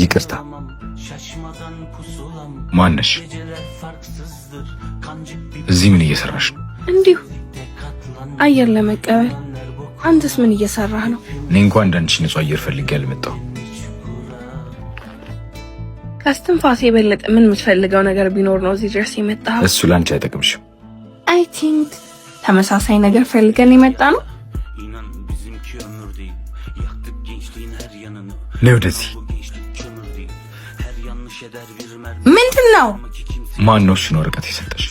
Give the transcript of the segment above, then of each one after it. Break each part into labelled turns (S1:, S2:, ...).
S1: ይቅርታ ማነሽ? እዚህ ምን እየሰራሽ ነው?
S2: እንዲሁ አየር ለመቀበል። አንተስ ምን እየሰራህ ነው?
S1: እኔ እንኳን እንዳንቺ ንጹህ አየር ፈልጌ አልመጣሁ።
S2: ከስትንፋሴ የበለጠ ምን የምትፈልገው ነገር ቢኖር ነው እዚህ ድረስ የመጣኸው?
S1: እሱ ላንቺ አይጠቅምሽም።
S2: አይ ቲንክ ተመሳሳይ ነገር ፈልገን የመጣ ነው።
S1: ነይ ወደዚህ።
S2: ምንድነው?
S1: ማን ነው እሱን ወረቀት የሰጠሽ?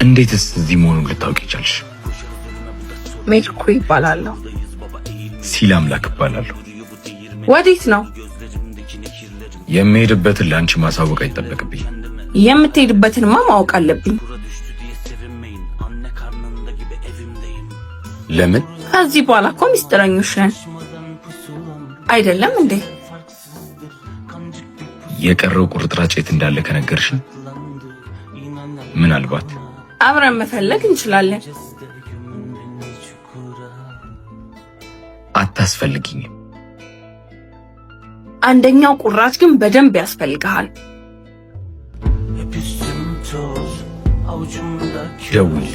S1: እንዴትስ እዚህ መሆኑን ልታውቂ ቻልሽ?
S2: ሜድኩ ይባላለሁ።
S1: ሲል አምላክ ይባላለሁ።
S2: ወዴት ነው
S1: የምሄድበትን ለአንቺ ማሳወቅ አይጠበቅብኝ።
S2: የምትሄድበትንማ ማወቅ አለብኝ።
S1: ለምን?
S2: ከዚህ በኋላ እኮ ሚስጥረኞች ነን አይደለም እንዴ?
S1: የቀረው ቁርጥራጭ የት እንዳለ ከነገርሽኝ ምናልባት
S2: አብረን መፈለግ እንችላለን።
S1: አታስፈልጊኝም።
S2: አንደኛው ቁራጭ ግን በደንብ ያስፈልግሃል።
S1: ደውል።